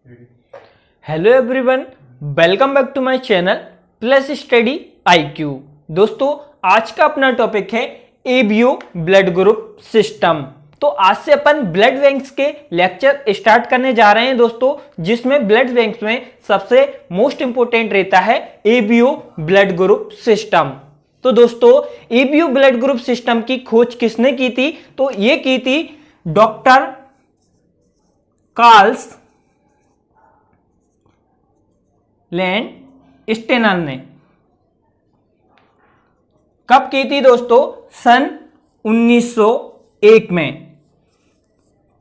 Hello everyone, welcome back to my channel plus study IQ. दोस्तों, आज का अपना टॉपिक है एबीओ ब्लड ग्रुप सिस्टम। तो आज से अपन ब्लड बैंक्स के लेक्चर स्टार्ट करने जा रहे हैं दोस्तों, जिसमें ब्लड बैंक्स में सबसे मोस्ट इंपोर्टेंट रहता है एबीओ ब्लड ग्रुप सिस्टम। तो दोस्तों, एबीओ ब्लड ग्रुप सिस्टम की खोज किसने की थी? तो ये की थी डॉक्टर कार्ल लैंड स्टेनर ने। कब की थी दोस्तों? सन 1901 में।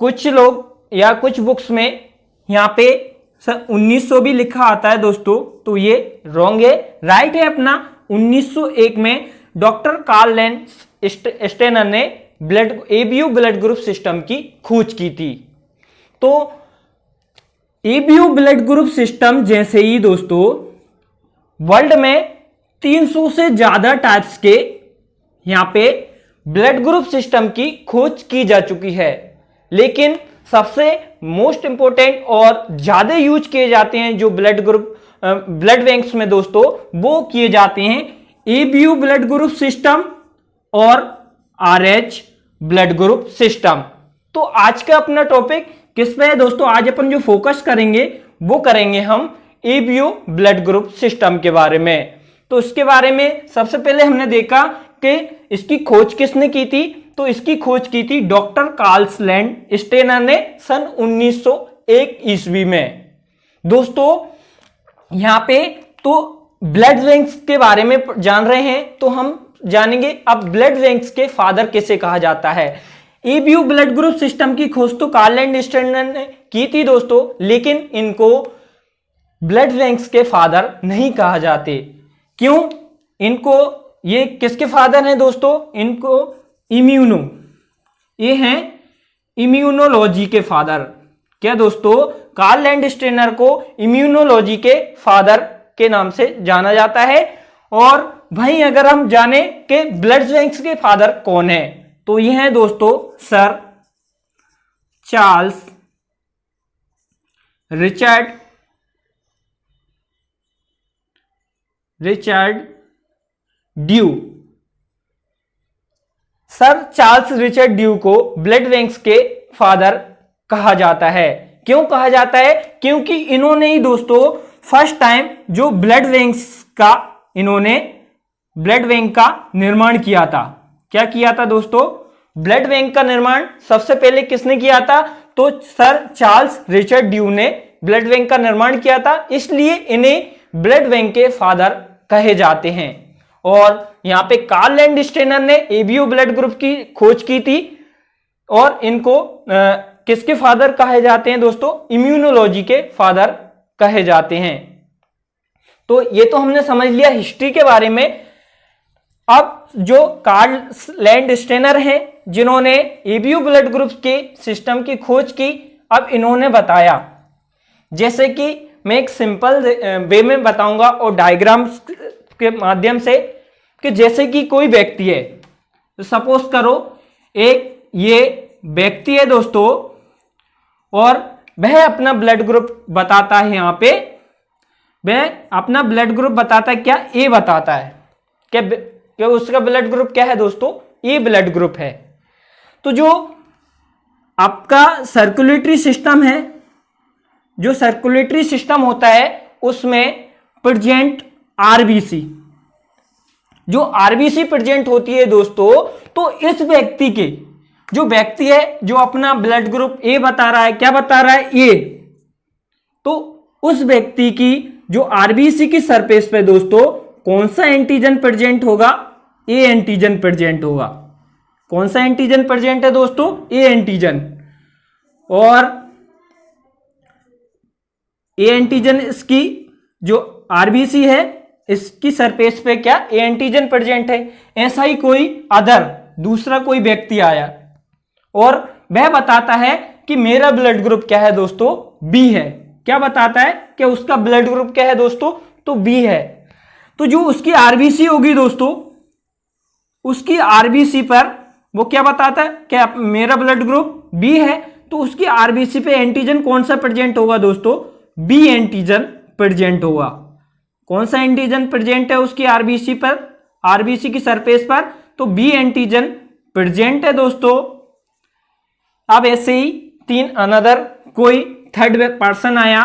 कुछ लोग या कुछ बुक्स में यहां पे सन 1900 भी लिखा आता है दोस्तों, तो ये रॉन्ग है। राइट है अपना 1901 में डॉक्टर कार्ल लैंड स्टेनर ने एबीओ ब्लड ग्रुप सिस्टम की खोज की थी। तो एबीओ ब्लड ग्रुप सिस्टम जैसे ही दोस्तों वर्ल्ड में 300 से ज्यादा टाइप्स के यहां पे ब्लड ग्रुप सिस्टम की खोज की जा चुकी है, लेकिन सबसे मोस्ट इंपोर्टेंट और ज्यादा यूज किए जाते हैं जो ब्लड बैंक्स में दोस्तों, वो किए जाते हैं एबीओ ब्लड ग्रुप सिस्टम और आरएच ब्लड ग्रुप सिस्टम। तो आज का अपना टॉपिक किस पे है दोस्तों? आज अपन जो फोकस करेंगे वो करेंगे हम एबीओ ब्लड ग्रुप सिस्टम के बारे में। तो इसके बारे में सबसे पहले हमने देखा कि इसकी खोज किसने की थी। तो इसकी खोज की थी डॉक्टर कार्ल लैंड स्टेनर ने सन 1901 ईस्वी में। दोस्तों, यहां पे तो ब्लड बैंक्स के बारे में जान रहे हैं, तो हम जानेंगे अब ब्लड बैंक्स के फादर किसे कहा जाता है। एबीओ ब्लड ग्रुप सिस्टम की खोज तो कार्ल लैंड स्टेनर ने की थी दोस्तों, लेकिन इनको ब्लड बैंक्स के फादर नहीं कहा जाते। क्यों? इनको ये किसके फादर हैं दोस्तों? इनको ये हैं इम्यूनोलॉजी के फादर। क्या दोस्तों? कार्ल लैंड स्टेनर को इम्यूनोलॉजी के फादर के नाम से जाना जाता है। और वहीं अगर हम जाने कि ब्लड बैंक्स के फादर कौन है, तो ये हैं दोस्तों sir Charles Richard due. Sir Charles Richard due को ब्लड बैंक्स के फादर कहा जाता है। क्यों कहा जाता है? क्योंकि इन्होंने ही दोस्तों फर्स्ट टाइम जो ब्लड बैंक का निर्माण किया था। क्या किया था दोस्तों? ब्लड बैंक का निर्माण सबसे पहले किसने किया था? तो सर चार्ल्स रिचर्ड ड्यू ने ब्लड बैंक का निर्माण किया था, इसलिए इन्हें ब्लड बैंक के फादर कहे जाते हैं। और यहां पे कार्ल लैंड स्टेनर ने एबीओ ब्लड ग्रुप की खोज की थी और इनको किसके फादर कहे जाते हैं दोस्तों? इम्यूनोलॉजी के फादर कहे जाते हैं। तो ये तो हमने समझ लिया हिस्ट्री के बारे में। अब जो कार्ल लैंड स्टेनर हैं, जिन्होंने एबीओ ब्लड ग्रुप के सिस्टम की खोज की, अब इन्होंने बताया, जैसे कि मैं एक सिंपल वे में बताऊंगा और डायग्राम्स के माध्यम से, कि जैसे कि कोई व्यक्ति है, तो सपोज करो एक ये व्यक्ति है दोस्तों, और वह अपना ब्लड ग्रुप बताता है। यहां पे वह अपना ब्लड ग्रुप बताता है, क्या? ए बताता है। क्या उसका ब्लड ग्रुप क्या है दोस्तों? ए ब्लड ग्रुप है। तो जो आपका सर्कुलेटरी सिस्टम है, जो सर्कुलेटरी सिस्टम होता है, उसमें प्रेजेंट आरबीसी, जो आरबीसी प्रेजेंट होती है दोस्तों, तो इस व्यक्ति के जो व्यक्ति है जो अपना ब्लड ग्रुप ए बता रहा है, क्या बता रहा है? ए। तो उस व्यक्ति की जो आरबीसी की सरफेस पे दोस्तों कौन सा एंटीजन प्रेजेंट होगा? ए एंटीजन प्रेजेंट होगा। कौन सा एंटीजन प्रेजेंट है दोस्तों? A antigen. और ए एंटीजन, इसकी जो आरबीसी है, इसकी सरफेस पे क्या? ए एंटीजन प्रेजेंट है। ऐसा ही कोई दूसरा कोई व्यक्ति आया और वह बताता है कि मेरा ब्लड ग्रुप क्या है दोस्तों? बी है। क्या बताता है कि उसका ब्लड ग्रुप क्या है दोस्तों? तो बी है। तो जो उसकी आरबीसी होगी दोस्तों, उसकी आरबीसी पर वो क्या बताता है कि मेरा ब्लड ग्रुप बी है, तो उसकी आरबीसी पे एंटीजन कौन सा प्रेजेंट होगा दोस्तों? बी एंटीजन प्रेजेंट होगा। कौन सा एंटीजन प्रेजेंट है उसकी आरबीसी पर, आरबीसी की सरफेस पर, तो बी एंटीजन प्रेजेंट है दोस्तों। अब ऐसे ही तीन अनदर कोई थर्ड पर्सन आया,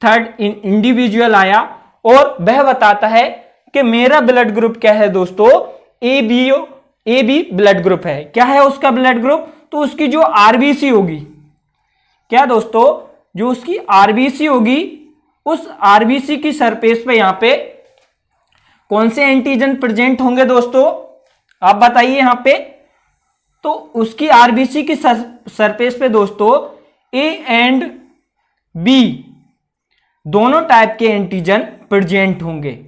थर्ड इंडिविजुअल आया और वह बताता है कि मेरा ब्लड ग्रुप क्या है दोस्तों, ए बी ब्लड ग्रुप है। क्या है उसका ब्लड ग्रुप, तो उसकी जो आरबीसी होगी, क्या दोस्तों, जो उसकी आरबीसी होगी, उस आरबीसी की सरफेस पे यहां पे कौन से एंटीजन प्रेजेंट होंगे दोस्तों, आप बताइए यहां पे। तो उसकी आरबीसी की सरफेस पे दोस्तों ए एंड बी दोनों टाइप के एंटीजन प्रेजेंट होंगे।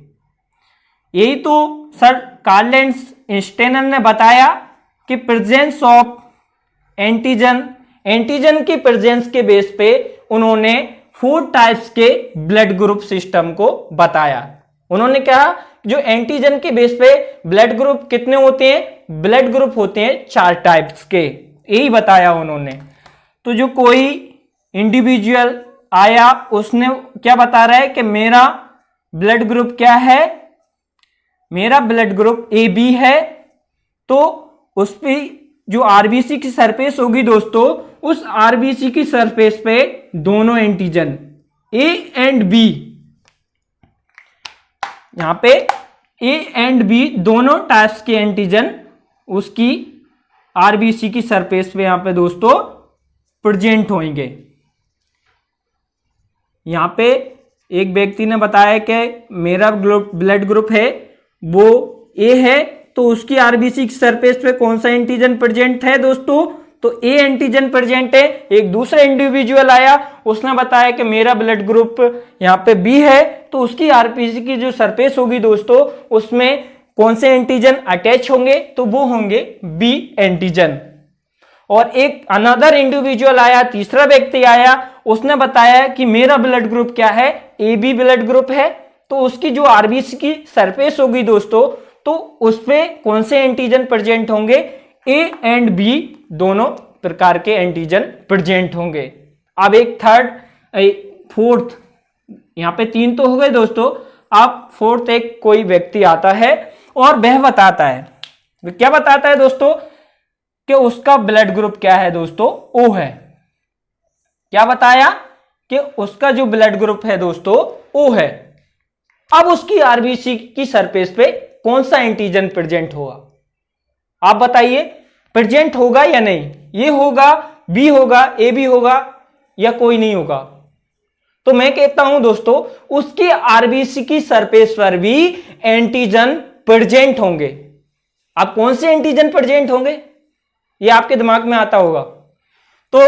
यही तो सर कार्ल स्टेनर ने बताया कि प्रेजेंस ऑफ एंटीजन की प्रेजेंस के बेस पे उन्होंने 4 टाइप्स के ब्लड ग्रुप सिस्टम को बताया। उन्होंने कहा जो एंटीजन के बेस पे ब्लड ग्रुप कितने होते हैं, ब्लड ग्रुप होते हैं 4 टाइप्स के, यही बताया उन्होंने। तो जो कोई इंडिविजुअल आया उसने क्या बता रहा है कि मेरा ब्लड ग्रुप क्या है, मेरा ब्लड ग्रुप ए बी है। तो उस पे जो आरबीसी की सरफेस होगी दोस्तों, उस आरबीसी की सरफेस पे दोनों एंटीजन ए एंड बी, यहां पे ए एंड बी दोनों टाइप्स के एंटीजन उसकी आरबीसी की सरफेस पे यहां पे दोस्तों प्रेजेंट होंगे। यहां पे एक व्यक्ति ने बताया कि मेरा ब्लड ग्रुप है वो ए है, तो उसकी आरबीसी की सरफेस पे कौन सा एंटीजन प्रेजेंट है दोस्तों, तो ए एंटीजन प्रेजेंट है। एक दूसरा इंडिविजुअल आया, उसने बताया कि मेरा ब्लड ग्रुप यहाँ पे बी है, तो उसकी आरबीसी की जो सरफेस होगी दोस्तों, उसमें कौन से एंटीजन अटैच होंगे, तो वो होंगे बी एंटीजन। और एक अनदर इंडिविजुअल आया, तीसरा व्यक्ति आया, उसने बताया कि मेरा ब्लड ग्रुप क्या है, ए बी ब्लड ग्रुप है, तो उसकी जो आरबीसी की सरफेस होगी दोस्तों, तो उसपे कौन से एंटीजन प्रेजेंट होंगे, ए एंड बी दोनों प्रकार के एंटीजन प्रेजेंट होंगे। अब एक थर्ड फोर्थ, यहां पे 3 तो हो गए दोस्तों, अब फोर्थ एक कोई व्यक्ति आता है और वह बताता है, वह क्या बताता है दोस्तों, कि उसका ब्लड ग्रुप क्या है दोस्तों, ओ है। क्या बताया कि उसका जो ब्लड ग्रुप है दोस्तों ओ है। अब उसकी आरबीसी की सरफेस पे कौन सा एंटीजन प्रेजेंट होगा, आप बताइए, प्रेजेंट होगा या नहीं, ये होगा, बी होगा, ए बी होगा, या कोई नहीं होगा। तो मैं कहता हूं दोस्तों उसकी आरबीसी की सरफेस पर भी एंटीजन प्रेजेंट होंगे। अब कौन से एंटीजन प्रेजेंट होंगे ये आपके दिमाग में आता होगा। तो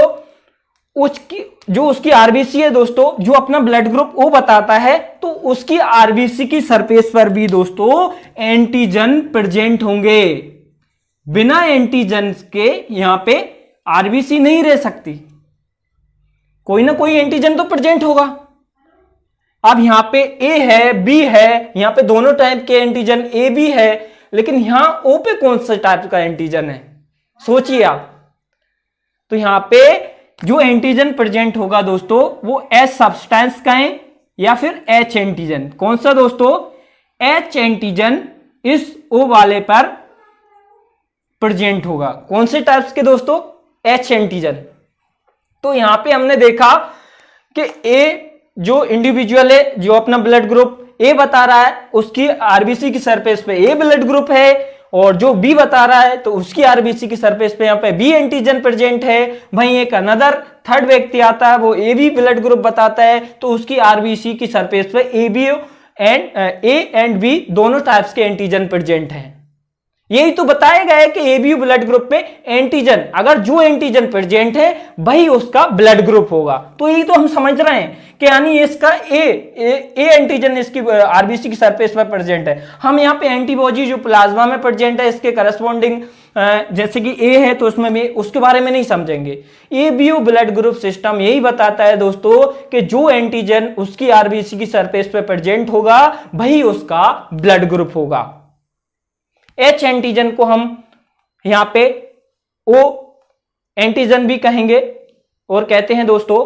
उसकी आरबीसी है दोस्तों, जो अपना ब्लड ग्रुप ओ बताता है, तो उसकी आरबीसी की सरफेस पर भी दोस्तों एंटीजन प्रेजेंट होंगे। बिना एंटीजन के यहां पे आरबीसी नहीं रह सकती, कोई ना कोई एंटीजन तो प्रेजेंट होगा। अब यहां पे ए है, बी है, यहां पे दोनों टाइप के एंटीजन ए बी है, लेकिन यहां ओ पे कौन सा टाइप का एंटीजन है, सोचिए आप। तो यहां पे जो एंटीजन प्रेजेंट होगा दोस्तों वो एच सब्सटेंस का है या फिर एच एंटीजन। कौन सा दोस्तों, एच एंटीजन इस ओ वाले पर प्रेजेंट होगा। कौन से टाइप्स के दोस्तों, एच एंटीजन। तो यहां पे हमने देखा कि ए जो इंडिविजुअल है, जो अपना ब्लड ग्रुप ए बता रहा है, उसकी आरबीसी की सरफेस पे ए ब्लड ग्रुप है, और जो बी बता रहा है तो उसकी आरबीसी की सरफेस पे यहां पे बी एंटीजन प्रेजेंट है। वहीं एक अनदर थर्ड व्यक्ति आता है, वो ए बी ब्लड ग्रुप बताता है, तो उसकी आरबीसी की सरफेस पे ए बी एंड बी दोनों टाइप्स के एंटीजन प्रेजेंट हैं। यही तो बताया गया है कि एबीयू ब्लड ग्रुप में एंटीजन, अगर जो एंटीजन प्रेजेंट है वही उसका ब्लड ग्रुप होगा। तो यही तो हम समझ रहे हैं कि यानी इसका ए एंटीजन इसकी आरबीसी की सरफेस पर प्रेजेंट है। हम यहाँ पे एंटीबॉडी जो प्लाज्मा में प्रेजेंट है इसके करस्पॉन्डिंग, जैसे कि ए है तो उसमें भी उसके बारे में नहीं समझेंगे। एबीयू ब्लड ग्रुप सिस्टम यही बताता है दोस्तों कि जो एंटीजन उसकी आरबीसी की सरफेस पर प्रेजेंट होगा वही उसका ब्लड ग्रुप होगा। एच एंटीजन को हम यहां पे ओ एंटीजन भी कहेंगे और कहते हैं दोस्तों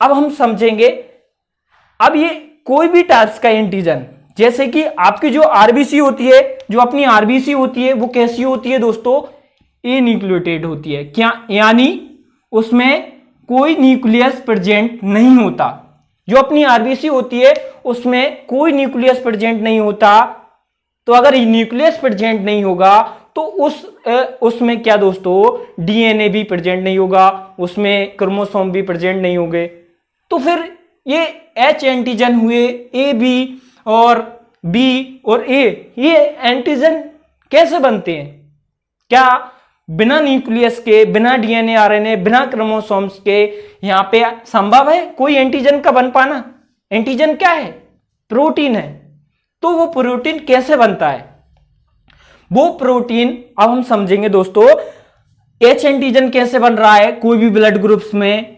अब हम समझेंगे, अब ये कोई भी टाइप्स का एंटीजन, जैसे कि आपकी जो आरबीसी होती है, जो अपनी आरबीसी होती है वो कैसी होती है दोस्तों, ए न्यूक्लियोटाइड होती है। क्या यानी उसमें कोई न्यूक्लियस प्रेजेंट नहीं होता। जो अपनी आरबीसी होती है उसमें कोई न्यूक्लियस प्रेजेंट नहीं होता। तो अगर न्यूक्लियस प्रेजेंट नहीं होगा तो उसमें क्या दोस्तों, डीएनए भी प्रेजेंट नहीं होगा, उसमें क्रोमोसोम भी प्रेजेंट नहीं होंगे। तो फिर ये एच एंटीजन हुए, ए बी और बी और ए, ये एंटीजन कैसे बनते हैं? क्या बिना न्यूक्लियस के, बिना डीएनए आरएनए, बिना क्रोमोसोम्स के यहां पे संभव है कोई एंटीजन का बन पाना? एंटीजन क्या है? प्रोटीन है। तो वो प्रोटीन कैसे बनता है? वो प्रोटीन अब हम समझेंगे दोस्तों। एच एंटीजन कैसे बन रहा है कोई भी ब्लड ग्रुप्स में,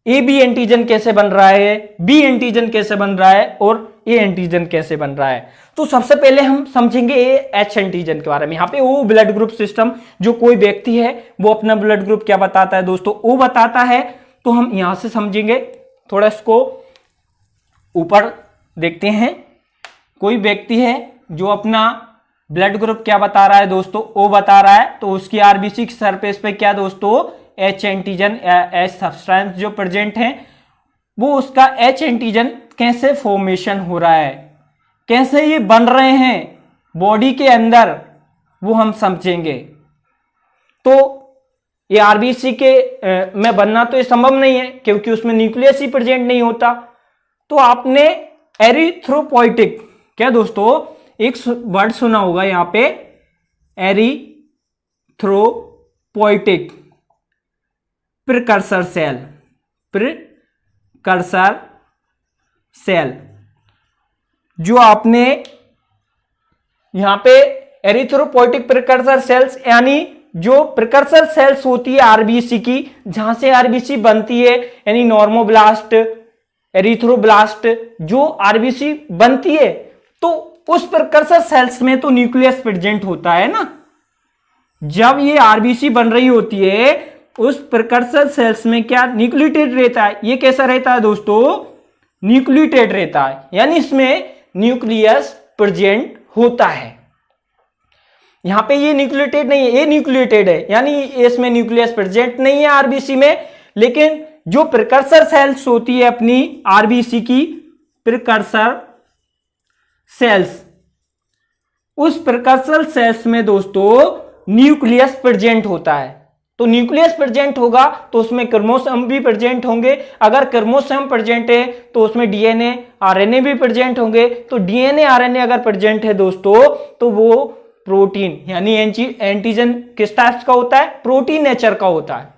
ए बी एंटीजन कैसे बन रहा है, बी एंटीजन कैसे बन रहा है और ए एंटीजन कैसे बन रहा है। तो सबसे पहले हम समझेंगे एच एंटीजन के बारे में। यहाँ पे ओ ब्लड ग्रुप सिस्टम, जो कोई व्यक्ति है वो अपना ब्लड ग्रुप क्या बताता है दोस्तों, ओ बताता है। तो हम यहां से समझेंगे, थोड़ा इसको ऊपर देखते हैं। कोई व्यक्ति है जो अपना ब्लड ग्रुप क्या बता रहा है दोस्तों, ओ बता रहा है। तो उसकी आरबीसी की सरफेस पे क्या दोस्तों, एच एंटीजन, एच सब्सटेंस जो प्रेजेंट है, वो उसका एच एंटीजन कैसे फॉर्मेशन हो रहा है, कैसे ये बन रहे हैं बॉडी के अंदर, वो हम समझेंगे। तो ये आरबीसी के में बनना तो ये संभव नहीं है क्योंकि उसमें न्यूक्लियस ही प्रेजेंट नहीं होता। तो आपने एरिथ्रोपोइटिक, क्या दोस्तों एक वर्ड सुना होगा यहां पे, एरिथ्रोपोइटिक प्रिकर्सर सेल, प्रिकर्सर सेल, जो आपने यहां पे एरिथ्रोपोइटिक प्रिकर्सर सेल्स, यानी जो प्रिकर्सर सेल्स होती है आरबीसी की, जहां से आरबीसी बनती है, यानी नॉर्मोब्लास्ट, एरिथ्रोब्लास्ट, जो आरबीसी बनती है, तो उस प्रिकर्सर सेल्स में तो न्यूक्लियस प्रेजेंट होता है ना। जब ये आरबीसी बन रही होती है उस प्रिकर्सर सेल्स में क्या न्यूक्लियोटाइड रहता है, ये कैसा रहता है दोस्तों, न्यूक्लियोटाइड रहता है, यानी इसमें न्यूक्लियस प्रेजेंट होता है। यहां पे ये न्यूक्लियोटाइड नहीं है, ये न्यूक्लियोटाइड है, यानी इसमें न्यूक्लियस प्रेजेंट नहीं है आरबीसी में। लेकिन जो प्रिकर्सर सेल्स होती है अपनी आरबीसी की, प्रिकर्सर सेल्स, उस प्रिकर्सर सेल्स में दोस्तों न्यूक्लियस प्रेजेंट होता है। तो न्यूक्लियस प्रेजेंट होगा तो उसमें क्रोमोसोम भी प्रेजेंट होंगे। अगर क्रोमोसोम प्रेजेंट है तो उसमें डीएनए आरएनए भी प्रेजेंट होंगे। तो डीएनए आरएनए अगर प्रेजेंट है दोस्तों तो वो प्रोटीन, यानी एंटीजन किस टाइप का होता है, प्रोटीन नेचर का होता है।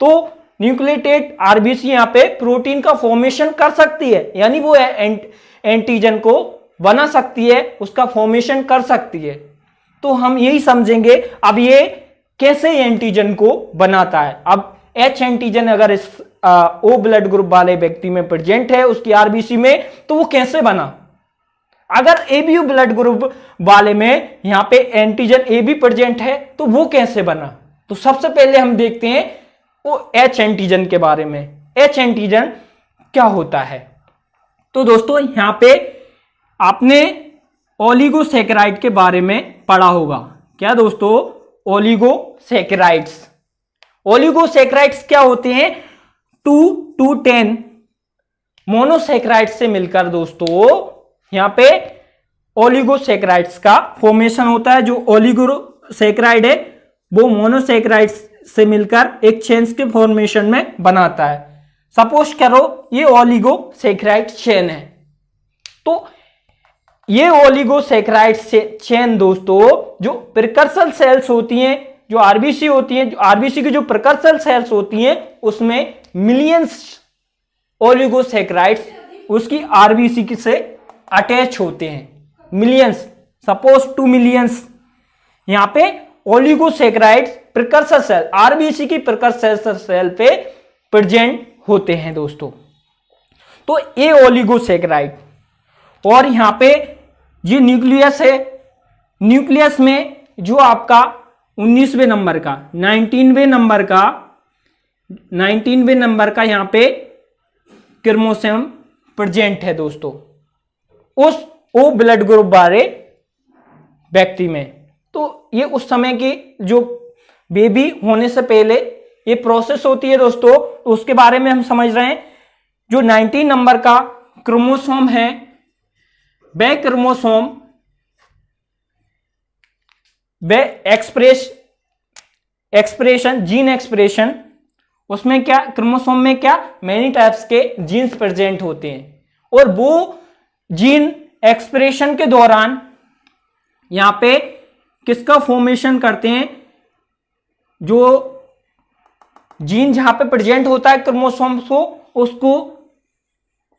तो न्यूक्लियोटाइड आरबीसी यहां पे प्रोटीन का फॉर्मेशन कर सकती है, यानी वो एंटीजन को बना सकती है, उसका फॉर्मेशन कर सकती है। तो हम यही समझेंगे अब ये कैसे एंटीजन को बनाता है। अब एच एंटीजन अगर इस ओ ब्लड ग्रुप वाले व्यक्ति में प्रेजेंट है उसकी आरबीसी में, तो वो कैसे बना। अगर ए बी ब्लड ग्रुप वाले में यहां पे एंटीजन ए बी प्रेजेंट है तो वो कैसे बना। तो सबसे पहले हम देखते हैं वो एच एंटीजन के बारे में। एच एंटीजन क्या होता है, तो दोस्तों यहां पे आपने ओलिगोसैकेराइड के बारे में पढ़ा होगा। क्या दोस्तों, ओलिगोसैकेराइड्स। ओलिगोसैकेराइड्स क्या होते हैं, 2 to 10 मोनोसैकेराइड्स से मिलकर दोस्तों यहां पे ओलिगोसैकेराइड्स का फॉर्मेशन होता है। जो ओलिगोसैकेराइड है वो मोनोसैकेराइड्स से मिलकर एक चेन्स के फॉर्मेशन में बनाता है। सपोज करो ये ओलिगोसैकेराइड चेन है, तो ये ओलिगोसैकेराइड चेन दोस्तों जो प्रिकर्सर सेल्स होती हैं, जो आरबीसी होती हैं, जो आरबीसी की जो प्रिकर्सर सेल्स होती हैं उसमें मिलियंस ओलिगोसैकेराइड्स उसकी आरबीसी से अटैच होते हैं। मिलियंस, सपोज 2 मिलियंस यहां पे ओलिगोसैकेराइड्स प्रिकर्सर सेल, आरबीसी की प्रिकर्सर सेल पे प्रेजेंट होते हैं दोस्तों। तो ये ओलिगोसैकेराइड, और यहां पे ये न्यूक्लियस है, न्यूक्लियस में जो आपका 19वें नंबर का 19वें नंबर का यहां पे क्रोमोसोम प्रेजेंट है दोस्तों उस ओ ब्लड ग्रुप वाले व्यक्ति में। तो ये उस समय की जो बेबी होने से पहले ये प्रोसेस होती है दोस्तों, तो उसके बारे में हम समझ रहे हैं। जो 19 नंबर का क्रोमोसोम है वह क्रोमोसोम एक्सप्रेशन जीन एक्सप्रेशन, उसमें क्या क्रोमोसोम में क्या मेनी टाइप्स के जीन्स प्रेजेंट होते हैं, और वो जीन एक्सप्रेशन के दौरान यहां पे किसका फॉर्मेशन करते हैं, जो जीन जहां पे प्रेजेंट होता है क्रोमोसोम को, उसको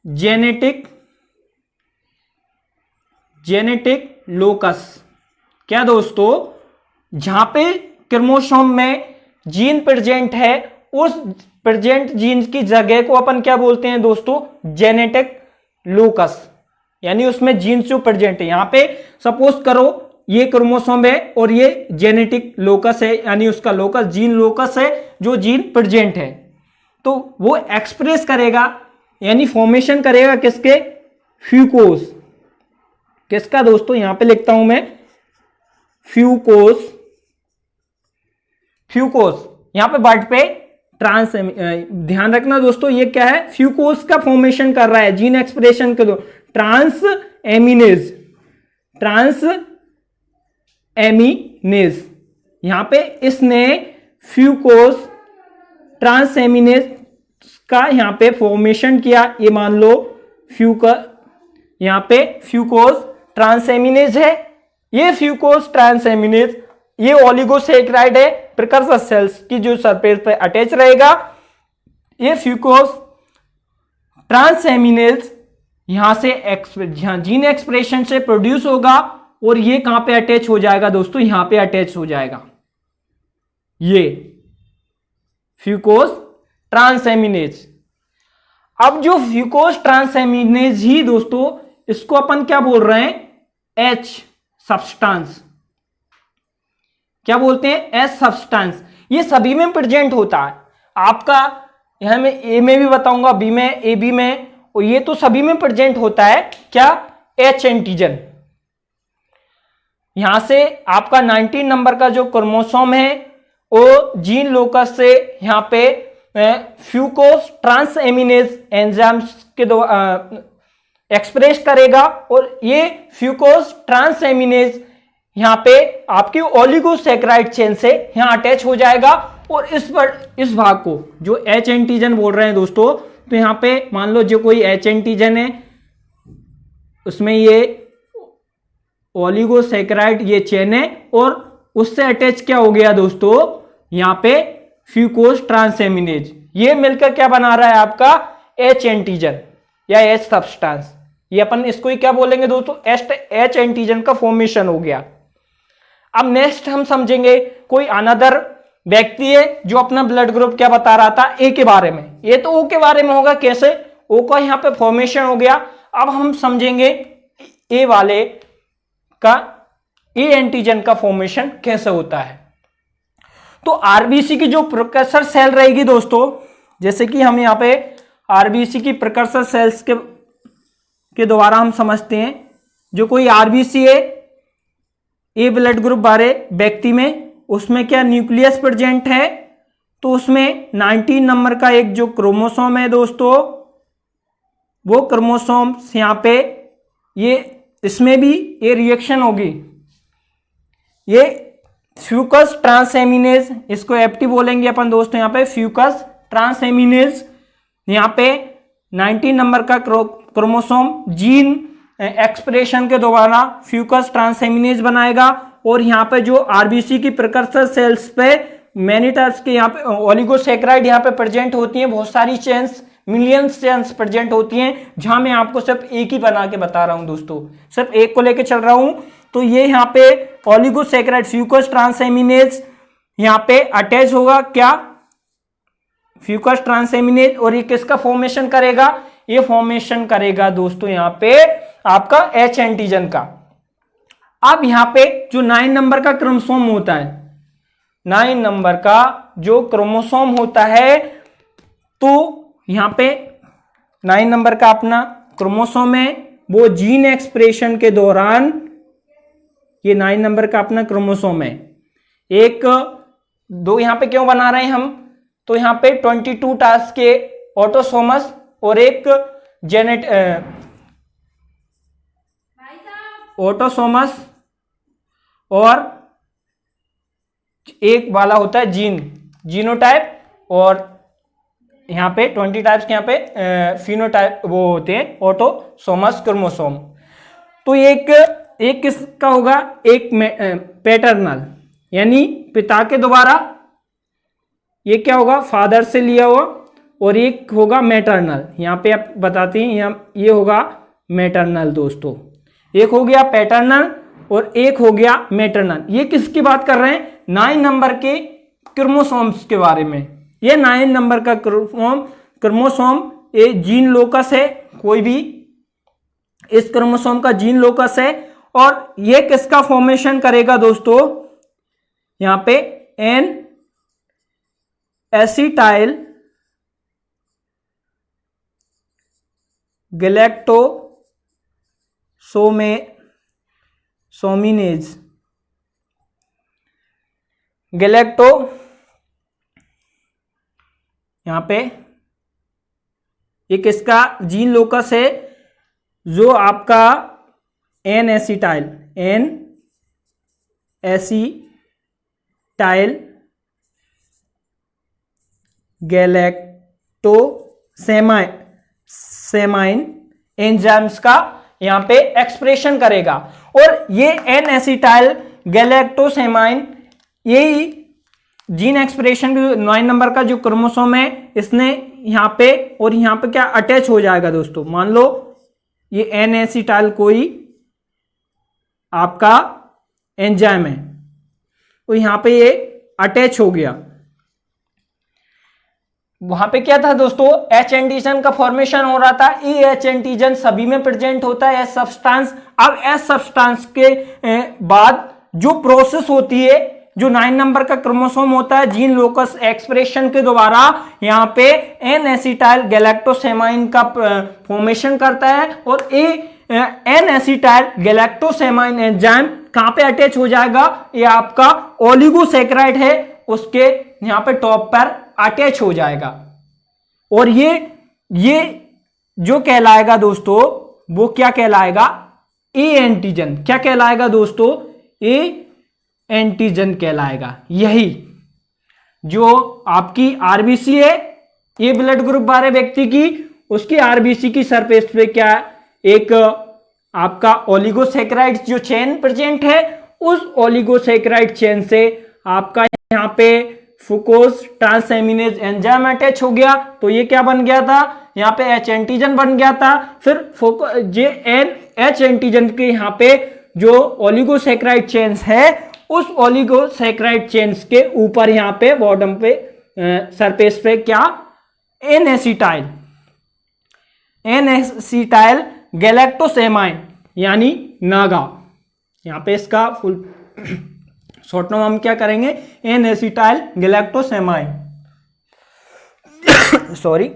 जेनेटिक लोकस, क्या दोस्तों, जहां पे क्रोमोसोम में जीन प्रेजेंट है उस प्रेजेंट जीन की जगह को अपन क्या बोलते हैं दोस्तों, जेनेटिक लोकस, यानी उसमें जीन जो प्रेजेंट है। यहां पे सपोज करो ये क्रोमोसोम है और ये जेनेटिक लोकस है, यानी उसका लोकस जीन लोकस है जो जीन प्रेजेंट है, तो वो एक्सप्रेस करेगा यानी फॉर्मेशन करेगा किसके, फ्यूकोस, किसका दोस्तों, यहां पे लिखता हूं मैं फ्यूकोस, यहां पे वर्ड पे ट्रांस, ध्यान रखना दोस्तों ये क्या है, फ्यूकोस का फॉर्मेशन कर रहा है जीन एक्सप्रेशन के दो, ट्रांस एमिनेज, यहां पे इसने फ्यूकोस ट्रांस एमिनेज का यहां पे फॉर्मेशन किया। ये मान लो यहां पे फ्यूकोस ट्रांस एमिनेज है, ये फ्यूकोस ट्रांस एमिनेज ये ओलिगोसैकेराइड है, प्रिकर्सर सेल्स की जो सरफेस पे अटैच रहेगा। ये फ्यूकोस ट्रांस एमिनेज यहां से जीन एक्सप्रेशन से प्रोड्यूस होगा और ये कहां पे अटैच हो जाएगा दोस्तों, यहां पे अटैच हो जाएगा, ये फ्यूकोस ट्रांसएमिनेज। अब जो फ्यूकोस ट्रांसएमिनेज ही दोस्तों, इसको अपन क्या बोल रहे हैं, एच सब्सटेंस, क्या बोलते हैं, एच सब्सटेंस। ये सभी में प्रेजेंट होता है, आपका यहां मैं ए में भी बताऊंगा, बी में, ए बी में, और ये तो सभी में प्रेजेंट होता है क्या, एच एंटीजन। यहां से आपका 19 नंबर का जो क्रोमोसोम है वो जीन लोकस से यहां पे फ्यूकोस ट्रांसएमिनेज एंजाइम्स के एक्सप्रेस करेगा, और ये फ्यूकोस ट्रांसएमिनेज यहां पे आपकी ओलिगोसैकेराइड चेन से यहां अटैच हो जाएगा, और इस भाग को जो एच एंटीजन बोल रहे हैं दोस्तों, तो यहां पे मान लो जो कोई एच एंटीजन है उसमें ये ओलिगोसैकेराइड ये चेन है, और उससे अटैच क्या हो गया दोस्तों, यहां पे फ्यूकोस ट्रांसएमिनेज, ये मिलकर क्या बना रहा है आपका एच एंटीजन या एच सब्सटेंस। ये अपन इसको ही क्या बोलेंगे दोस्तों, एच एंटीजन का फॉर्मेशन हो गया। अब नेक्स्ट हम समझेंगे कोई अनदर व्यक्ति है जो अपना ब्लड ग्रुप क्या बता रहा था, ए के बारे में। ये तो ओ के बारे में होगा, कैसे, ओ का यहां पे फॉर्मेशन हो गया। अब हम समझेंगे ए वाले का ए एंटीजन का फॉर्मेशन कैसे होता है। तो आरबीसी की जो प्रिकर्सर सेल रहेगी दोस्तों, जैसे कि हम यहां पे आरबीसी की प्रिकर्सर सेल्स के द्वारा हम समझते हैं, जो कोई आरबीसी है ए ब्लड ग्रुप वाले व्यक्ति में, उसमें क्या न्यूक्लियस प्रेजेंट है, तो उसमें 19 नंबर का एक जो क्रोमोसोम है दोस्तों, वो क्रोमोसोम यहां पे ये इसमें भी ये रिएक्शन होगी, ये फ्यूकस ट्रांसएमिनेज, इसको एफटी बोलेंगे अपन दोस्तों, यहां पे फ्यूकस ट्रांसएमिनेज यहां पे 19 नंबर का क्रोमोसोम जीन एक्सप्रेशन के द्वारा फ्यूकस ट्रांसएमिनेज बनाएगा, और यहां पे जो आरबीसी की प्रिकर्सर सेल्स पे मैनी टाइप्स के यहाँ पे ओलिगोसैकेराइड यहाँ पे प्रेजेंट होती हैं, बहुत सारी चेन्स, मिलियंस चेन्स प्रेजेंट होती हैं, जहां मैं आपको सिर्फ एक ही बना के बता रहा हूं दोस्तों, सिर्फ एक को लेके चल रहा हूं। तो ये यहाँ पे ओलिगोसैकेराइड फ्यूकस ट्रांसएमिनेज यहाँ पे अटैच होगा, क्या, फ्यूकस ट्रांसएमिनेज, और ये किसका फॉर्मेशन करेगा, ये फॉर्मेशन करेगा दोस्तों यहाँ पे आपका एच एंटीजन का। अब यहाँ पे जो 9 नंबर का क्रोमोसोम होता है, 9 नंबर का जो क्रोमोसोम होता है, तो यहां पे 9 नंबर का अपना क्रोमोसोम है, वो जीन एक्सप्रेशन के दौरान, ये 9 नंबर का अपना क्रोमोसोम है। एक दो यहां पे क्यों बना रहे हैं हम, तो यहां पे 22 टास्क के ऑटोसोमस और एक जेनेट ऑटोसोमस और एक वाला होता है जीनोटाइप, और यहाँ पे 20 टाइप्स के यहाँ पे फिनोटाइप वो होते हैं ऑटोसोमस क्रोमोसोम। तो एक किसका होगा, एक पैटर्नल यानी पिता के द्वारा, ये क्या होगा फादर से लिया हुआ, और एक होगा मैटरनल, यहाँ पे आप बताते हैं ये होगा मैटरनल दोस्तों। एक हो गया पैटर्नल और एक हो गया मैटरनल। ये किसकी बात कर रहे हैं, 9 नंबर के क्रोमोसोम्स के बारे में। ये 9 नंबर का क्रोमोसोम ये जीन लोकस है, कोई भी इस क्रोमोसोम का जीन लोकस है, और ये किसका फॉर्मेशन करेगा दोस्तों, यहां पे एन एसिटाइल गैलेक्टोसोमिनेज यहां पे एक इसका जीन लोकस है जो आपका एन एसिटाइल गैलेक्टोसेमाइन एंजाइम्स का यहां पे एक्सप्रेशन करेगा। और ये एन एसिटाइल गैलेक्टोसेमाइन यही जीन एक्सप्रेशन भी 9 नंबर का जो क्रोमोसोम है इसने यहां पे और यहां पे क्या अटैच हो जाएगा दोस्तों। मान लो ये एन एसिटाइल कोई आपका एंजाइम है, तो यहां पे ये अटैच हो गया। वहां पे क्या था दोस्तों, एच एंटीजन का फॉर्मेशन हो रहा था। ये एच एंटीजन सभी में प्रेजेंट होता है एस सब्सटेंस। अब एस सब्सटेंस के बाद जो प्रोसेस होती है, जो 9 नंबर का क्रोमोसोम होता है जीन लोकस एक्सप्रेशन के द्वारा यहां पे एन एसिटाइल गैलेक्टोसेमाइन का फॉर्मेशन करता है, और ये एन एसिटाइल गैलेक्टोसेमाइन एंजाइम कहां पे अटैच हो जाएगा, ये आपका ओलिगोसैकेराइड है उसके यहां पे टॉप पर अटैच हो जाएगा। और ये जो कहलाएगा दोस्तों, वो क्या कहलाएगा, ए एंटीजन। क्या कहलाएगा दोस्तों, ए एंटीजन कहलाएगा। यही जो आपकी आरबीसी है, ए ब्लड ग्रुप वाले व्यक्ति की, उसकी आरबीसी की सरफेस पे क्या एक आपका ओलिगोसैकेराइड जो चेन प्रेजेंट है, उस ओलिगोसैकेराइड चेन से आपका यहां पे फुकोज ट्रांसएमिनेज एंजाइम अटैच हो गया। तो ये क्या बन गया था, यहाँ पे एच एंटीजन बन गया था। फिर जे एन एच एंटीजन के यहाँ पे जो ओलिगोसैकेराइड चेन्स है, उस ओलिगोसैकेराइड चेन्स के ऊपर यहाँ पे बॉटम पे सरफेस पे क्या एन एसिटाइल गैलेक्टोसेमाइन यानी नागा, यहाँ पे इसका फुल शॉर्ट नाम हम क्या करेंगे, एन एसिटाइल गैलेक्टोसेमाइन सॉरी।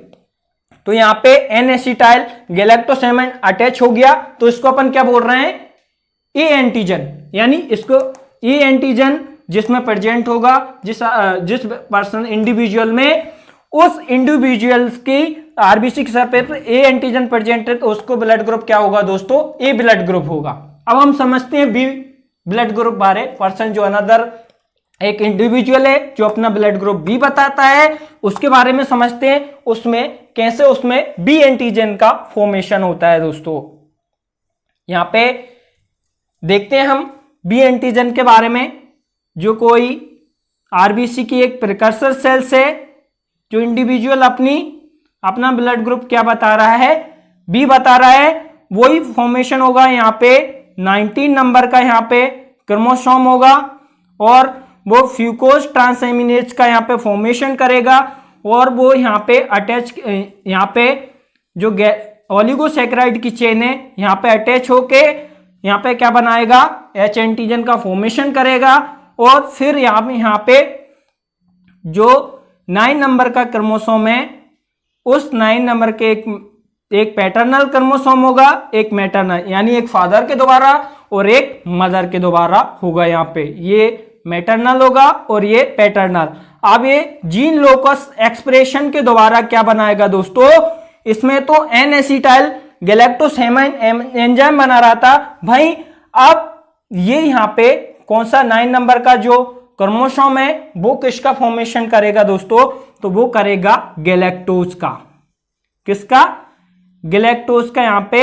तो यहाँ पे एन एसिटाइल गैलेक्टोसेमाइन अटैच हो गया, तो इसको अपन क्या बोल रहे हैं, ए एंटीजन। यानी इसको ए एंटीजन जिसमें प्रेजेंट होगा, जिस पर्सन इंडिविजुअल में, उस इंडिविजुअल की आरबीसी की सरफेस पर ए एंटीजन प्रेजेंट है, तो उसको ब्लड ग्रुप क्या होगा दोस्तों, ए ब्लड ग्रुप होगा। अब हम समझते हैं बी ब्लड ग्रुप बारे। पर्सन जो अनदर एक इंडिविजुअल है जो अपना ब्लड ग्रुप बी बताता है, उसके बारे में समझते हैं, उसमें कैसे उसमें बी एंटीजन का फॉर्मेशन होता है दोस्तों। यहां पे देखते हैं हम बी एंटीजन के बारे में। जो कोई आरबीसी की एक प्रिकर्सर सेल्स है, जो इंडिविजुअल अपना ब्लड ग्रुप क्या बता रहा है, बी बता रहा है, वही फॉर्मेशन होगा। यहां पे 19 नंबर का यहाँ पे क्रोमोसोम होगा, और वो फ्यूकोज ट्रांसएमिनेज का यहाँ पे फॉर्मेशन करेगा, और वो यहाँ पे अटैच, यहाँ पे जो ओलिगोसैकेराइड की चेन है यहाँ पे अटैच होके यहाँ पे क्या बनाएगा, एच एंटीजन का फॉर्मेशन करेगा। और फिर यहाँ पे जो 9 नंबर का क्रोमोसोम है, उस 9 नंबर के एक एक पैटर्नल क्रोमोसोम होगा, एक मैटरनल, यानी एक फादर के द्वारा और एक मदर के द्वारा होगा। यहाँ पे ये मैटरनल होगा और ये पैटर्नल। अब ये जीन लोकस एक्सप्रेशन के द्वारा क्या बनाएगा दोस्तों, इसमें तो एन एसिटाइल गैलेक्टोसेमाइन एंजाइम बना रहा था भाई। अब ये यहाँ पे कौन सा 9 नंबर का जो क्रोमोसोम है वो किसका फॉर्मेशन करेगा दोस्तों, तो वो करेगा गैलेक्टोज का। किसका, गैलेक्टोज का यहाँ पे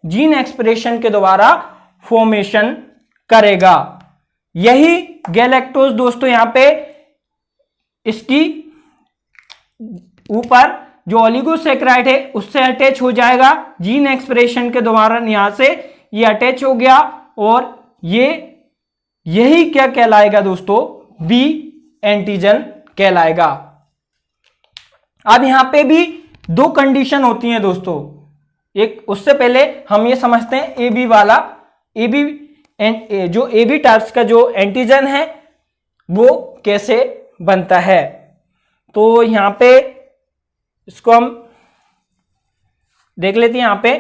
जीन एक्सप्रेशन के द्वारा फॉर्मेशन करेगा। यही गैलेक्टोज दोस्तों यहाँ पे इसकी ऊपर जो ओलिगोसैकेराइड है उससे अटैच हो जाएगा जीन एक्सप्रेशन के द्वारा। यहां से ये अटैच हो गया और ये यही क्या कहलाएगा दोस्तों, बी एंटीजन कहलाएगा। अब यहां पे भी 2 कंडीशन होती हैं दोस्तों। एक, उससे पहले हम ये समझते हैं ए बी वाला, जो ए बी टाइप्स का जो एंटीजन है वो कैसे बनता है। तो यहां पे इसको हम देख लेते हैं। यहां पे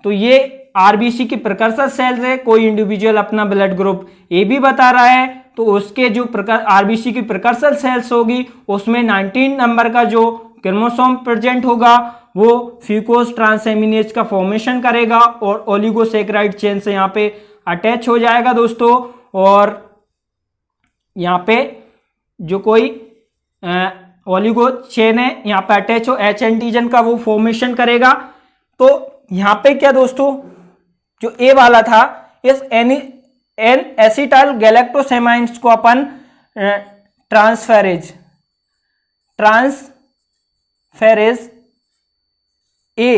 तो ये आरबीसी की प्रिकर्सर सेल्स है। कोई इंडिविजुअल अपना ब्लड ग्रुप ए बी बता रहा है तो उसके जो आरबीसी की प्रिकर्सर सेल्स होगी उसमें 19 नंबर का जो क्रोमोसोम प्रेजेंट होगा वो फ्यूकोज ट्रांसएमिनेज का फॉर्मेशन करेगा और ओलिगोसैकेराइड चेन से यहाँ पे अटैच हो जाएगा दोस्तों। और यहाँ पे जो कोई ओलिगो चेन है यहाँ पे अटैच हो एच एंटीजन का वो फॉर्मेशन करेगा। तो यहाँ पे क्या दोस्तों, जो ए वाला था इस एन एसिटाइल गैलेक्टोसेमाइन्स को अपन ट्रांसफेरेज ए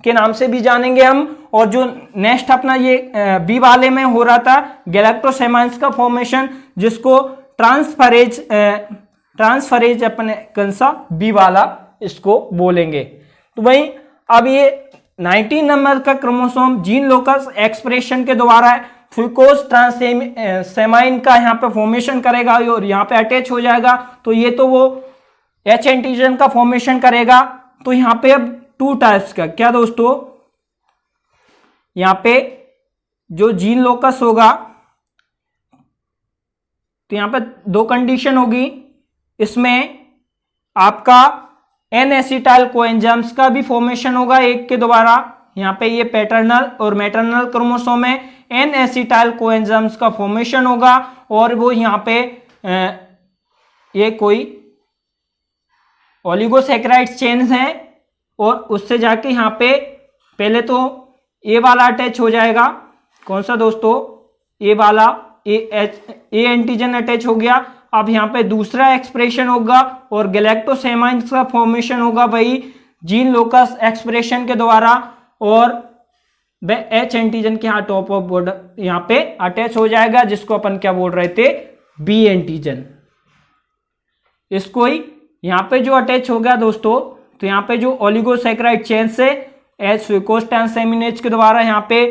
के नाम से भी जानेंगे हम। और जो नेक्स्ट अपना ये बी वाले में हो रहा था गैलेक्टोसेमाइन्स का फॉर्मेशन, जिसको ट्रांसफरेज अपने कंसा बी वाला इसको बोलेंगे। तो भाई अब ये 19 नंबर का क्रोमोसोम जीन लोकस एक्सप्रेशन के द्वारा फ्यूकोज ट्रांसएमाइन का यहाँ पे फॉर्मेशन करेगा और यहाँ पे अटैच हो जाएगा। तो ये तो वो एच एंटीजन का फॉर्मेशन करेगा। तो यहाँ पे अब 2 टाइप्स का क्या दोस्तों, यहाँ पे जो जीन लोकस होगा तो यहाँ पे 2 कंडीशन होगी। इसमें आपका एन एसिटाइल कोएंजाइम्स का भी फॉर्मेशन होगा एक के द्वारा। यहाँ पे ये पैटर्नल और मैटरनल क्रोमोसोम में एन एसिटाइल कोएंजाइम्स का फॉर्मेशन होगा और वो यहाँ पे ये कोई ओलिगोसैकेराइड चेन्स हैं और उससे जाके यहाँ पे पहले तो ए वाला अटैच हो जाएगा। कौन सा दोस्तों, ए वाला ए एंटीजन अटैच हो गया। अब यहाँ पे दूसरा एक्सप्रेशन होगा और गैलेक्टोसेमाइन्स का फॉर्मेशन होगा भाई जीन लोकस एक्सप्रेशन के द्वारा और एच एंटीजन के यहाँ टॉप ऑफ बॉर्डर यहाँ पे अटैच हो जाएगा, जिसको अपन क्या बोल रहे थे, बी एंटीजन। इसको ही यहाँ पे जो अटैच हो गया दोस्तों, तो यहाँ पे जो ओलिगोसैकेराइड चेन से एच फ्यूकोज ट्रांसएमिनेज के द्वारा यहाँ पे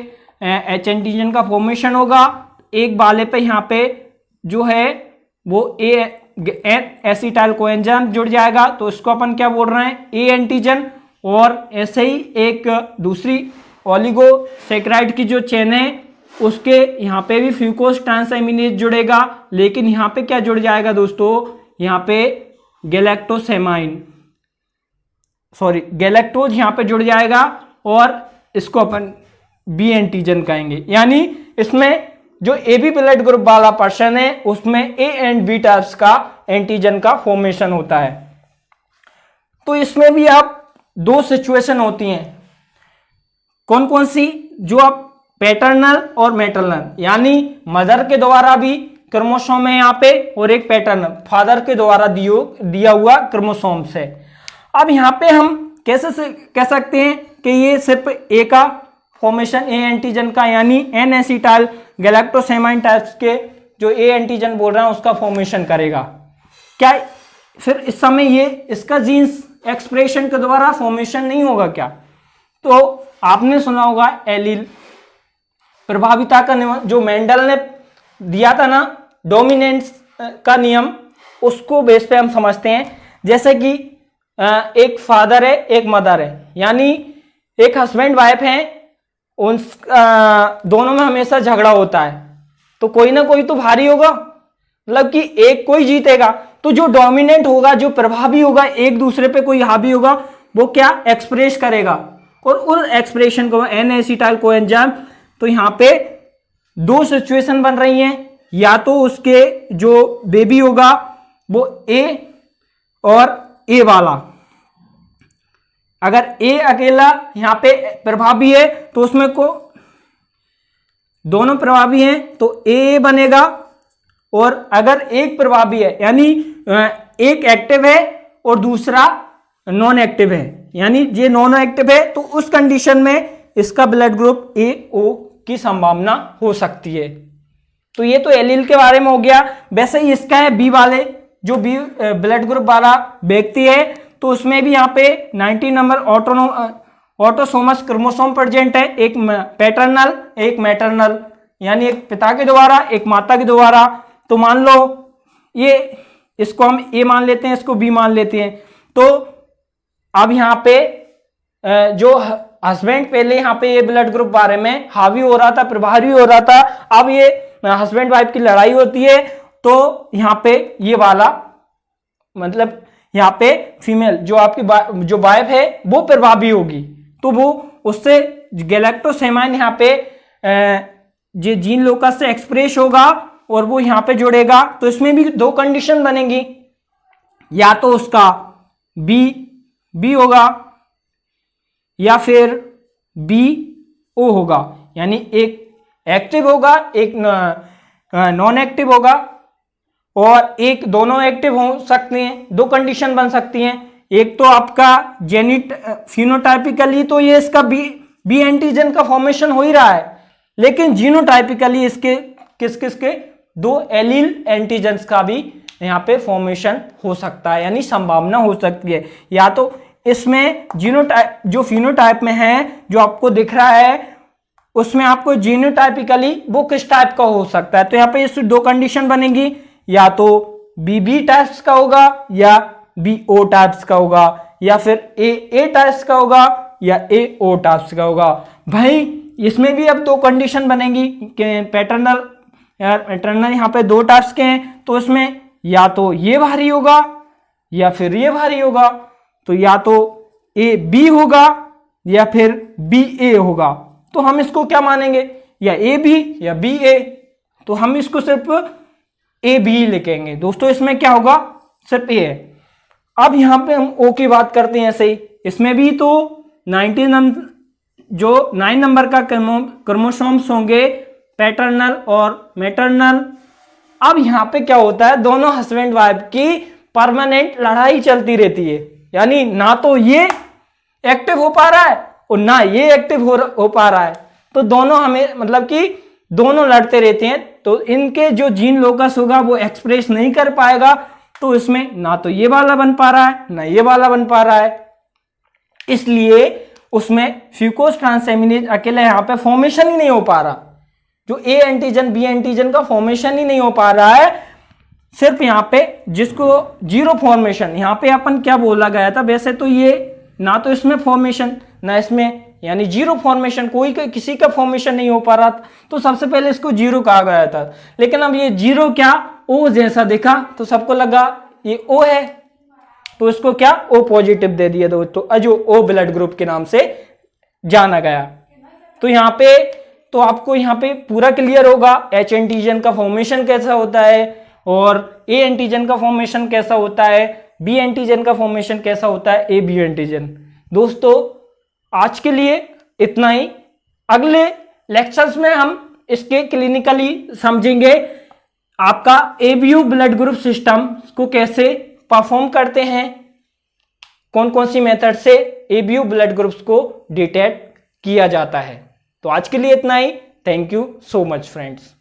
एच एंटीजन का फॉर्मेशन होगा। एक वाले पे यहाँ पे जो है वो एन एसिटाइल कोएंजाइम जुड़ जाएगा, तो इसको अपन क्या बोल रहे हैं, ए एंटीजन। और ऐसे ही एक दूसरी ओलिगोसैकेराइड की जो चेन है उसके यहाँ पे भी फ्यूकोज ट्रांसएमिनेज जुड़ेगा, लेकिन यहाँ पे क्या जुड़ जाएगा दोस्तों, यहाँ पे गैलेक्टोज यहाँ पे जुड़ जाएगा और इसको अपन बी एंटीजन कहेंगे। यानी इसमें जो ए बी ब्लड ग्रुप वाला पर्सन है उसमें ए एंड बी टाइप्स का एंटीजन का फॉर्मेशन होता है। तो इसमें भी आप 2 सिचुएशन होती हैं। कौन कौन सी, जो आप पैटर्नल और मैटरनल, यानी मदर के द्वारा भी क्रोमोसोम है यहाँ पे और एक पैटर्नल फादर के द्वारा दिया हुआ क्रोमोसोम्स है। अब यहाँ पे हम कैसे कह सकते हैं कि ये सिर्फ ए का फॉर्मेशन ए एंटीजन का, यानी एन एसिटाइल गैलेक्टोसेमाइन टाइप्स के जो ए एंटीजन बोल रहे हैं उसका फॉर्मेशन करेगा। क्या फिर इस समय ये इसका जीन्स एक्सप्रेशन के द्वारा फॉर्मेशन नहीं होगा क्या? तो आपने सुना होगा एलील प्रभाविता का नियम, जो मेंडल ने दिया था ना, डोमिनेंस का नियम, उसको बेस पे हम समझते हैं। जैसे कि एक फादर है एक मदर है, यानी एक हस्बैंड वाइफ हैं, उन दोनों में हमेशा झगड़ा होता है, तो कोई ना कोई तो भारी होगा, मतलब कि एक कोई जीतेगा। तो जो डोमिनेंट होगा, जो प्रभावी होगा, एक दूसरे पे कोई हावी होगा, वो क्या एक्सप्रेस करेगा, और उस एक्सप्रेशन को एन एसिटाइल कोएंजाइम। तो यहां पे दो सिचुएशन बन रही हैं, या तो उसके जो बेबी होगा वो ए और ए वाला, अगर ए अकेला यहां पे प्रभावी है तो उसमें को दोनों प्रभावी हैं तो ए बनेगा, और अगर एक प्रभावी है यानी एक एक्टिव है और दूसरा नॉन एक्टिव है, यानी ये नॉन एक्टिव है, तो उस कंडीशन में इसका ब्लड ग्रुप ए ओ की संभावना हो सकती है। तो ये तो एलील के बारे में हो गया। वैसे ही इसका है बी वाले, जो बी ब्लड ग्रुप वाला व्यक्ति है, तो उसमें भी यहाँ पे 19 नंबर ऑटोसोमस क्रोमोसोम प्रेजेंट है, एक पैटर्नल एक मैटरनल, यानी एक पिता के द्वारा एक माता के द्वारा। तो मान लो ये, इसको हम ए मान लेते हैं, इसको बी मान लेते हैं। तो अब यहाँ पे जो हस्बैंड पहले यहाँ पे ये ब्लड ग्रुप बारे में हावी हो रहा था, प्रभावी हो रहा था, अब ये हस्बैंड वाइफ की लड़ाई होती है, तो यहाँ पे ये वाला मतलब यहाँ पे फीमेल जो आपकी जो वाइफ है वो प्रभावी होगी, तो वो उससे गैलेक्टोसेमाइन यहाँ पे जो जीन लोकस से एक्सप्रेस होगा और वो यहाँ पे जुड़ेगा। तो इसमें भी दो कंडीशन बनेंगी, या तो उसका बी होगा या फिर बी ओ होगा, यानी एक एक्टिव होगा एक नॉन एक्टिव होगा, और एक दोनों एक्टिव हो सकते हैं। दो कंडीशन बन सकती हैं, एक तो आपका जेनिट फिनोटाइपिकली तो ये इसका बी एंटीजन का फॉर्मेशन हो ही रहा है, लेकिन जीनोटाइपिकली इसके किस किस के दो एलील एंटीजन्स का भी यहाँ पे फॉर्मेशन हो सकता है, यानी संभावना हो सकती है। या तो इसमें जीनोटाइप जो फिनोटाइप में है जो आपको दिख रहा है, उसमें आपको जीनोटाइपिकली वो किस टाइप का हो सकता है। तो यहाँ पे इस दो कंडीशन बनेगी, या तो बी टाइप्स का होगा या बी ओ टाइप्स का होगा, या फिर ए टाइप्स का होगा या ए ओ टाइप्स का होगा। भाई इसमें भी अब दो कंडीशन बनेगी, पैटर्नल या मैटरनल यहाँ पे दो टाइप्स के हैं, तो इसमें या तो ये भारी होगा या फिर ये भारी होगा। तो या तो ए बी होगा या फिर बी ए होगा, तो हम इसको क्या मानेंगे, या ए बी या बी ए। तो हम इसको सिर्फ ए बी लिखेंगे दोस्तों, इसमें क्या होगा सिर्फ ए है। अब यहां पे हम ओ की बात करते हैं, ऐसे ही इसमें भी तो 9 नंबर का क्रोमोसोम्स होंगे, पैटर्नल और मैटरनल। अब यहां पे क्या होता है, दोनों हस्बैंड वाइफ की परमानेंट लड़ाई चलती रहती है, यानी ना तो ये एक्टिव हो पा रहा है और ना ये एक्टिव हो पा रहा है, तो दोनों हमें मतलब कि दोनों लड़ते रहते हैं। तो इनके जो जीन लोकस होगा वो एक्सप्रेस नहीं कर पाएगा, तो इसमें ना तो ये वाला बन पा रहा है ना ये वाला बन पा रहा है, इसलिए उसमें फ्यूकोस ट्रांसएमिनेज अकेला यहाँ पे फॉर्मेशन ही नहीं हो पा रहा, जो ए एंटीजन बी एंटीजन का फॉर्मेशन ही नहीं हो पा रहा है। सिर्फ यहाँ पे जिसको जीरो फॉर्मेशन, यहाँ पे अपन क्या बोला गया था, वैसे तो ये ना तो इसमें फॉर्मेशन ना इसमें, यानी जीरो फॉर्मेशन, कोई किसी का फॉर्मेशन नहीं हो पा रहा था, तो सबसे पहले इसको जीरो कहा गया था। लेकिन अब ये जीरो क्या ओ जैसा दिखा, तो सबको लगा ये ओ है, तो इसको क्या ओ पॉजिटिव दे दिया दोस्तों, जो ओ ब्लड ग्रुप के नाम से जाना गया। तो यहाँ पे तो आपको यहाँ पे पूरा क्लियर होगा एच एंटीजन का फॉर्मेशन कैसा होता है, और ए एंटीजन का फॉर्मेशन कैसा होता है, बी एंटीजन का फॉर्मेशन कैसा होता है, ए बी एंटीजन। दोस्तों आज के लिए इतना ही, अगले लेक्चर्स में हम इसके क्लिनिकली समझेंगे आपका एबीयू ब्लड ग्रुप सिस्टम को कैसे परफॉर्म करते हैं, कौन कौन सी मेथड से एबीयू ब्लड ग्रुप्स को डिटेक्ट किया जाता है। तो आज के लिए इतना ही, thank you so much friends.